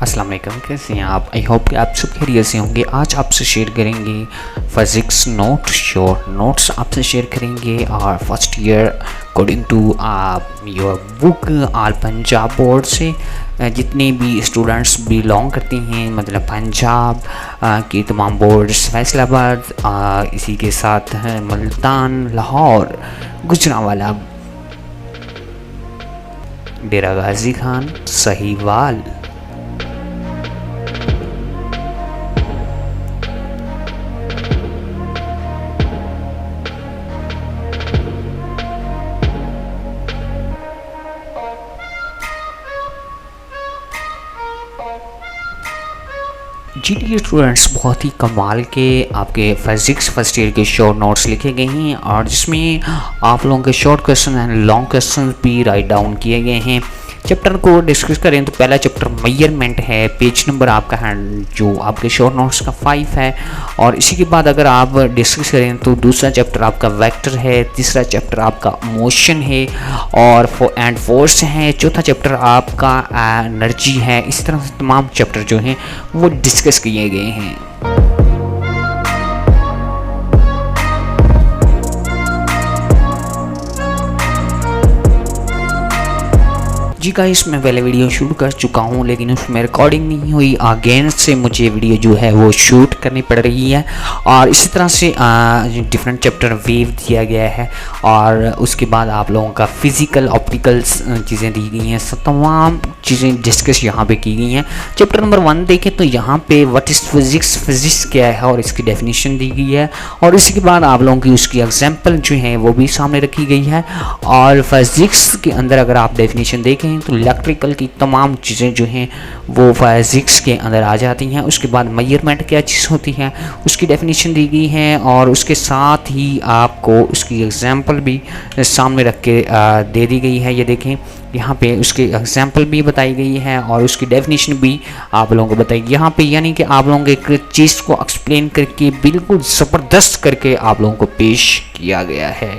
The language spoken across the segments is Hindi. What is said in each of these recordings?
अस्सलाम वालेकुम, कैसे हैं आप? आई होप कि आप सब खैरियत से होंगे। आज आपसे शेयर करेंगे फिज़िक्स नोट्स आपसे शेयर करेंगे और first year according to your book all Punjab board से जितने भी स्टूडेंट्स बिलोंग करते हैं, मतलब पंजाब के तमाम बोर्ड्स, फैसलाबाद, इसी के साथ मुल्तान, लाहौर, गुजरांवाला, डेरा गाजी खान, साहिवाल। जी स्टूडेंट्स, बहुत ही कमाल के आपके फिज़िक्स फर्स्ट ईयर के शॉर्ट नोट्स लिखे गए हैं और जिसमें आप लोगों के short question and long question भी राइट डाउन किए गए हैं। चैप्टर को डिस्कस करें तो पहला चैप्टर मेजरमेंट है, पेज नंबर आपका है जो आपके शॉर्ट नोट्स का 5 है। और इसी के बाद अगर आप डिस्कस करें तो दूसरा चैप्टर आपका वेक्टर है, तीसरा चैप्टर आपका मोशन है और फोर्स है, चौथा चैप्टर आपका एनर्जी है। इस तरह से तमाम चैप्टर जो हैं वो डिस्कस किए गए हैं। जी गाइस, मैं पहले वीडियो शूट कर चुका हूँ लेकिन उसमें रिकॉर्डिंग नहीं हुई, अगेन से मुझे वीडियो जो है वो शूट करनी पड़ रही है। और इसी तरह से डिफरेंट चैप्टर वेव दिया गया है और उसके बाद आप लोगों का फिज़िकल ऑप्टिकल चीज़ें दी गई हैं। सब तमाम चीज़ें डिस्कस यहाँ पे की गई हैं। चैप्टर नंबर 1 देखें तो यहाँ पे व्हाट इज़ फिज़िक्स क्या है और इसकी डेफिनेशन दी गई है और इसके बाद आप लोगों की उसकी एग्जाम्पल जो है वो भी सामने रखी गई है। और फिज़िक्स के अंदर अगर आप डेफिनेशन देखें तो इलेक्ट्रिकल की तमाम चीज़ें जो हैं वो फिज़िक्स के अंदर आ जाती हैं। उसके बाद मेजरमेंट क्या चीज़ होती है उसकी डेफिनेशन दी गई है और उसके साथ ही आपको उसकी एग्जांपल भी सामने रख के दे दी गई है। ये देखें, यहाँ पे उसकी एग्जांपल भी बताई गई है और उसकी डेफिनेशन भी आप लोगों को बताई यहाँ पे, यानी कि आप लोगों को एक चीज़ को एक्सप्लेन करके बिल्कुल ज़बरदस्त करके आप लोगों को पेश किया गया है।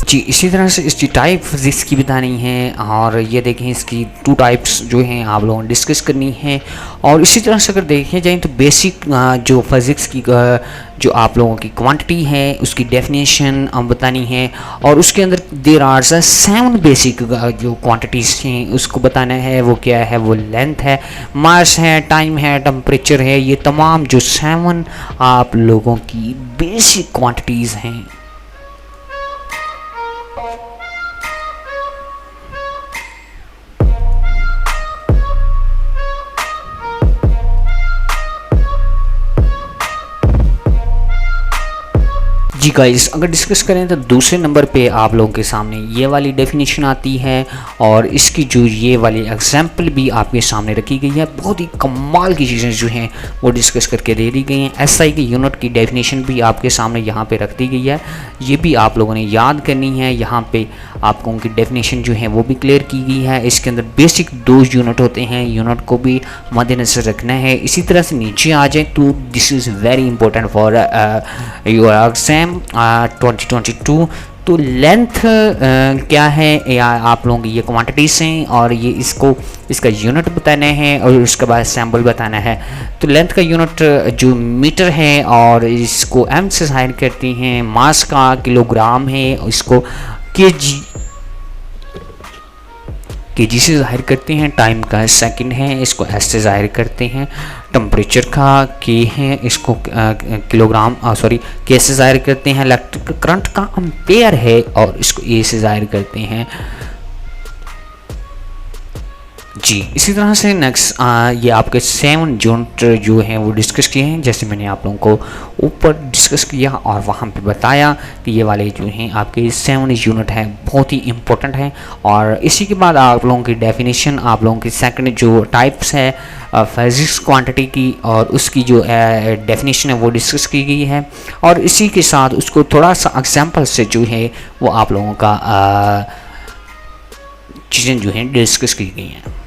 जी, इसी तरह से इसकी टाइप फिज़िक्स की बतानी है और ये देखें इसकी 2 टाइप्स जो हैं आप लोगों ने डिस्कस करनी है। और इसी तरह से अगर देखें जाए तो बेसिक जो फिज़िक्स की जो आप लोगों की क्वांटिटी है उसकी डेफिनेशन बतानी है और उसके अंदर देयर आर 7 बेसिक जो क्वांटिटीज़ हैं उसको बताना है। वो क्या है? वो लेंथ है, मास है, टाइम है, टेम्परेचर है। ये तमाम जो 7 आप लोगों की बेसिक क्वांटिटीज़ हैं। जी गाइस, अगर डिस्कस करें तो दूसरे नंबर पे आप लोगों के सामने ये वाली डेफिनेशन आती है और इसकी जो ये वाली एग्जांपल भी आपके सामने रखी गई है। बहुत ही कमाल की चीज़ें जो हैं वो डिस्कस करके दे दी गई हैं। एसआई की यूनिट की डेफिनेशन भी आपके सामने यहाँ पे रख दी गई है, ये भी आप लोगों ने याद करनी है। यहाँ पे आप लोगों की डेफिनेशन जो है वो भी क्लियर की गई है। इसके अंदर बेसिक 2 यूनिट होते हैं, यूनिट को भी मद्देनजर रखना है। इसी तरह से नीचे आ जाए तो this is very important for your exam 2022। तो लेंथ क्या है या आप लोगों की ये क्वांटिटीज़ हैं और ये इसका यूनिट बताना है और उसके बाद सैम्पल बताना है। तो लेंथ का यूनिट जो मीटर है और इसको एम से ज़ाहिर करती हैं, मास का किलोग्राम है, इसको केजी से ज़ाहिर करते हैं, टाइम का सेकंड है, इसको एस से ज़ाहिर करते हैं, टेम्परेचर का के है, इसको किलोग्राम के से ज़ाहिर करते हैं, इलेक्ट्रिक करंट का एम्पेयर है और इसको ए से ज़ाहिर करते हैं। जी, इसी तरह से नेक्स्ट ये आपके 7 यूनिट जो हैं वो डिस्कस किए हैं, जैसे मैंने आप लोगों को ऊपर डिस्कस किया और वहाँ पे बताया कि ये वाले जो हैं आपके 7 यूनिट हैं, बहुत ही इम्पोर्टेंट हैं। और इसी के बाद आप लोगों की डेफिनेशन, आप लोगों की सेकंड जो टाइप्स है फिज़िक्स क्वांटिटी की और उसकी जो डेफिनेशन है वो डिस्कस की गई है और इसी के साथ उसको थोड़ा सा एग्जाम्पल से जो है वो आप लोगों का चीज़ें जो हैं डिस्कस की गई हैं।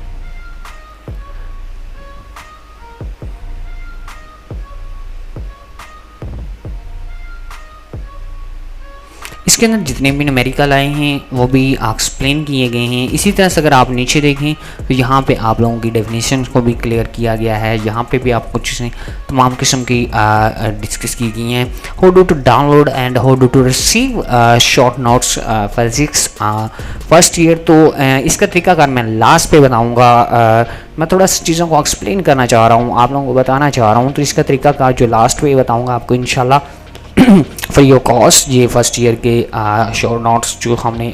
इसके अंदर जितने भी न्यूमेरिकल आए हैं वो भी एक्सप्लेन किए गए हैं। इसी तरह से अगर आप नीचे देखें तो यहाँ पे आप लोगों की डेफिनेशन को भी क्लियर किया गया है। यहाँ पे भी आपको चीज़ें तमाम किस्म की डिस्कस की गई हैं। How do to download and how do to receive short notes physics first year. तो इसका तरीकाकार मैं लास्ट पे बताऊँगा। मैं थोड़ा सा चीज़ों को एक्सप्लेन करना चाह रहा हूँ, आप लोगों को बताना चाह रहा हूँ, तो इसका तरीकाकार जो लास्ट पे बताऊँगा आपको इंशाल्लाह फ्री ऑफ कॉस्ट। ये फर्स्ट ईयर के शॉर्ट नोट्स जो हमने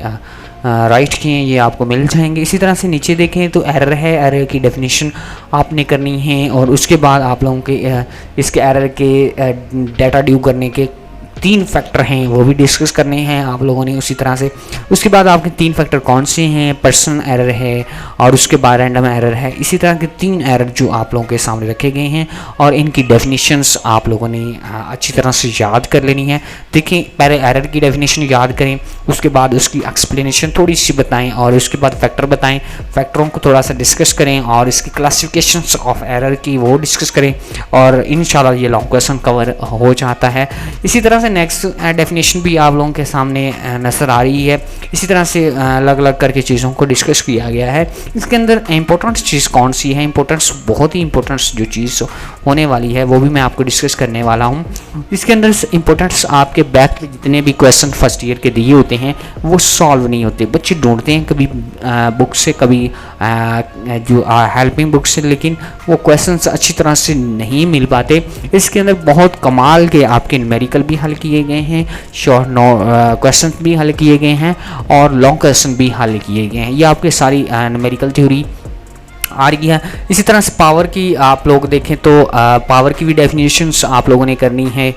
राइट किए हैं ये आपको मिल जाएंगे। इसी तरह से नीचे देखें तो एरर है, एरर की डेफिनेशन आपने करनी है और उसके बाद आप लोगों के इसके एरर के डाटा ड्यू करने के 3 फैक्टर हैं वो भी डिस्कस करने हैं आप लोगों ने। उसी तरह से उसके बाद आपके 3 फैक्टर कौन से हैं, पर्सन एरर है और उसके बाद रैंडम एरर है। इसी तरह के 3 एरर जो आप लोगों के सामने रखे गए हैं और इनकी डेफिनेशंस आप लोगों ने अच्छी तरह से याद कर लेनी है। देखिए पहले एरर की डेफिनेशन याद करें, उसके बाद उसकी एक्सप्लेनेशन थोड़ी सी बताएं और उसके बाद फैक्टर बताएं, फैक्टरों को थोड़ा सा डिस्कस करें और इसकी क्लासिफिकेशंस ऑफ एरर की वो डिस्कस करें और इंशाल्लाह ये लॉन्ग क्वेश्चन कवर हो जाता है। इसी तरह से नेक्स्ट डेफिनेशन भी आप लोगों के सामने नज़र आ रही है। इसी तरह से अलग अलग करके चीज़ों को डिस्कस किया गया है। इसके अंदर इंपॉर्टेंट चीज़ कौन सी है, इंपॉर्टेंस बहुत ही इंपॉर्टेंस जो चीज़ होने वाली है वो भी मैं आपको डिस्कस करने वाला हूँ। इसके अंदर इंपॉर्टेंस आपके बैक के जितने भी क्वेश्चन फर्स्ट ईयर के दिए होते हैं वो सॉल्व नहीं होते। बच्चे ढूंढते हैं कभी बुक से, कभी जो हेल्पिंग बुक से, लेकिन वो क्वेश्चन अच्छी तरह से नहीं मिल पाते। इसके अंदर बहुत कमाल के आपके न्यूमेरिकल भी हल किए गए हैं, शॉर्ट क्वेश्चन भी हल किए गए हैं और लॉन्ग क्वेश्चन भी हल किए गए हैं। ये आपके सारी न्यूमेरिकल थ्योरी आ रही है। इसी तरह से पावर की आप लोग देखें तो पावर की भी डेफिनेशंस आप लोगों ने करनी है।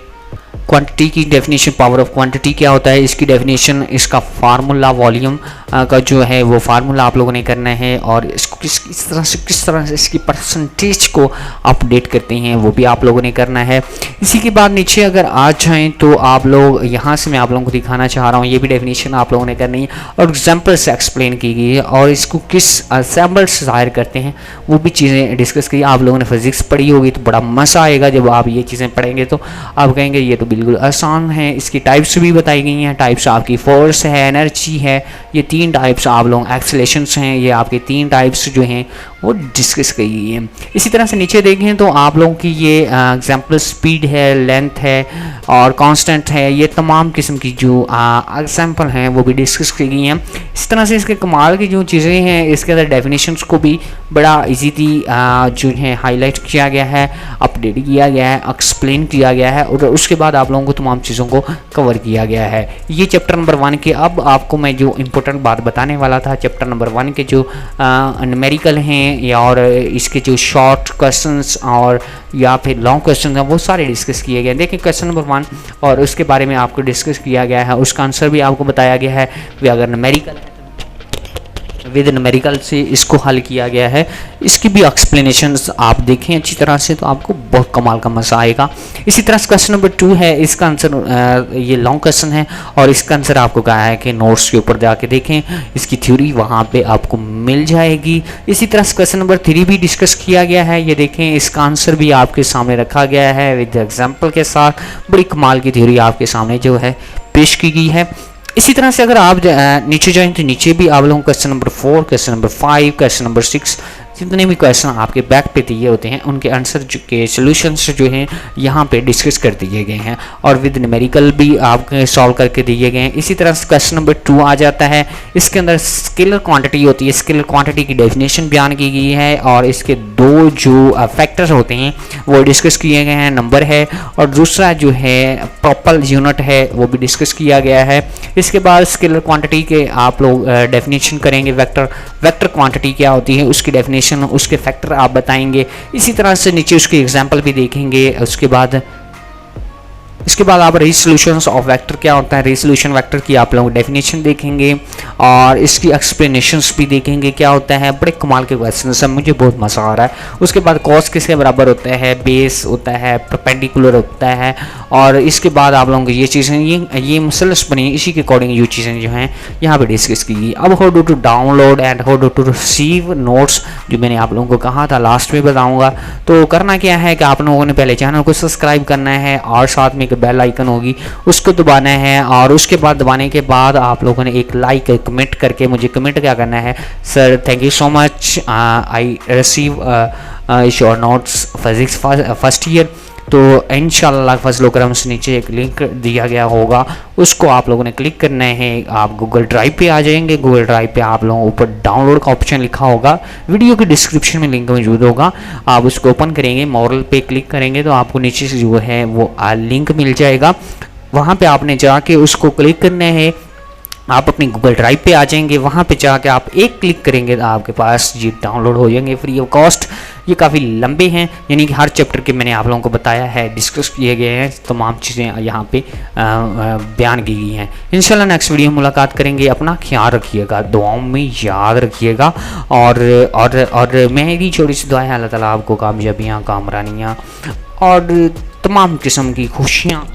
क्वांटिटी की डेफिनेशन, पावर ऑफ क्वांटिटी क्या होता है, इसकी डेफिनेशन, इसका फार्मूला, वॉल्यूम का जो है वो फार्मूला आप लोगों ने करना है और इसको किस तरह से इसकी परसेंटेज को अपडेट करते हैं वो भी आप लोगों ने करना है। इसी के बाद नीचे अगर आ जाएं तो आप लोग यहाँ से मैं आप लोगों को दिखाना चाह रहा हूँ, ये भी डेफिनेशन आप लोगों ने करनी है और एग्जाम्पल से एक्सप्लेन की गई है और इसको किस सैम्पल से ज़ाहिर करते हैं वो भी चीज़ें डिस्कस की। आप लोगों ने फिजिक्स पढ़ी होगी तो बड़ा मज़ा आएगा जब आप ये चीज़ें पढ़ेंगे तो आप कहेंगे ये तो बिल्कुल आसान है। इसकी टाइप्स भी बताई गई हैं, टाइप्स आपकी फोर्स है, एनर्जी है, ये 3 टाइप्स आप लोग एक्सेलेरेशंस हैं, ये आपके 3 टाइप्स जो हैं वो डिस्कस की गई है। इसी तरह से नीचे देखें तो आप लोगों की ये एग्जाम्पल स्पीड है, लेंथ है और कांस्टेंट है, ये तमाम किस्म की जो एग्जाम्पल हैं वो भी डिस्कस की गई हैं। इस तरह से इसके कमाल की जो चीज़ें हैं इसके अंदर डेफिनेशंस को भी बड़ा इजीली जो है हाईलाइट किया गया है, अपडेट किया गया है, एक्सप्लेन किया गया है और उसके बाद आप लोगों को तमाम चीज़ों को कवर किया गया है। ये चैप्टर नंबर 1 के अब आपको मैं जो इम्पोर्टेंट बात बताने वाला था, चैप्टर नंबर 1 के जो न्यूमेरिकल हैं या और इसके जो शॉर्ट क्वेश्चंस और या फिर लॉन्ग क्वेश्चंस हैं वो सारे डिस्कस किए गए। देखिए क्वेश्चन नंबर 1 और उसके बारे में आपको डिस्कस किया गया है, उसका आंसर भी आपको बताया गया है कि अगर न्यूमेरिकल है विद न्यूमेरिकल से इसको हल किया गया है। इसकी भी एक्सप्लेनेशंस आप देखें अच्छी तरह से तो आपको बहुत कमाल का मज़ा आएगा। इसी तरह से क्वेश्चन नंबर 2 है, इसका आंसर ये लॉन्ग क्वेश्चन है और इसका आंसर आपको कहा है कि नोट्स के ऊपर जाके देखें, इसकी थ्योरी वहाँ पे आपको मिल जाएगी। इसी तरह से क्वेश्चन नंबर 3 भी डिस्कस किया गया है, ये देखें इसका आंसर भी आपके सामने रखा गया है विद एग्जाम्पल के साथ। बड़ी कमाल की थ्योरी आपके सामने जो है पेश की गई है। इसी तरह से अगर आप नीचे जाएं तो नीचे भी आप लोगों को question number 4, question number 5, question number 6 जितने भी क्वेश्चन आपके बैक पे दिए होते हैं उनके आंसर के सॉल्यूशंस जो हैं यहाँ पे डिस्कस कर दिए गए हैं और विद न्यूमेरिकल भी आपके सॉल्व करके दिए गए हैं। इसी तरह से क्वेश्चन नंबर 2 आ जाता है, इसके अंदर स्केलर क्वांटिटी होती है, स्केलर क्वांटिटी की डेफिनेशन बयान की गई है और इसके 2 जो फैक्टर्स होते हैं वो डिस्कस किए गए हैं, नंबर है और दूसरा जो है प्रॉपर यूनिट है वो भी डिस्कस किया गया है। इसके बाद स्केलर क्वांटिटी के आप लोग डेफिनेशन करेंगे, वेक्टर क्वांटिटी क्या होती है उसकी डेफिनेशन, उसके फैक्टर आप बताएंगे। इसी तरह से नीचे उसके एग्जाम्पल भी देखेंगे। इसके बाद आप रेसोल्यूशंस ऑफ वेक्टर क्या होता है, रेसोल्यूशन वेक्टर की आप लोग डेफिनेशन देखेंगे और इसकी एक्सप्लेनेशंस भी देखेंगे क्या होता है। बड़े कमाल के क्वेश्चन हैं, मुझे बहुत मज़ा आ रहा है। उसके बाद कॉस किसके बराबर होता है, बेस होता है, परपेंडिकुलर होता है और इसके बाद आप लोगों को ये चीज़ें ये मसलस बनी, इसी के अकॉर्डिंग ये चीज़ें जो हैं यहाँ पे डिस्कस की गई। अब how do to download and how do to receive notes जो मैंने आप लोगों को कहा था लास्ट में बताऊँगा। तो करना क्या है कि आप लोगों ने पहले चैनल को सब्सक्राइब करना है और साथ में एक बेल आइकन होगी उसको दबाना है, और उसके बाद दबाने के बाद आप लोगों ने एक लाइक कमेंट करके मुझे कमेंट क्या करना है, sir thank you so much, I receive your notes physics first year. तो इंशाल्लाह फजल करम से नीचे एक लिंक दिया गया होगा, उसको आप लोगों ने क्लिक करना है। आप गूगल ड्राइव पे आ जाएंगे, गूगल ड्राइव पे आप लोगों ऊपर डाउनलोड का ऑप्शन लिखा होगा, वीडियो के डिस्क्रिप्शन में लिंक मौजूद होगा, आप उसको ओपन करेंगे, मॉरल पे क्लिक करेंगे तो आपको नीचे से जो है वो लिंक मिल जाएगा। वहाँ पे आपने जाके उसको क्लिक करना है, आप अपनी गूगल ड्राइव पे आ जाएंगे, वहाँ पे जाके आप एक क्लिक करेंगे तो आपके पास ये डाउनलोड हो जाएंगे फ्री ऑफ कॉस्ट। ये काफ़ी लंबे हैं, यानी कि हर चैप्टर के मैंने आप लोगों को बताया है, डिस्कस किए गए हैं, तमाम चीज़ें यहाँ पे बयान की गई हैं। इंशाल्लाह नेक्स्ट वीडियो में मुलाकात करेंगे, अपना ख्याल रखिएगा, दुआओं में याद रखिएगा, और मेरी छोटी सी दुआ है, अल्लाह ताला आपको कामयाबियाँ, कामरानियाँ और तमाम किस्म की खुशियाँ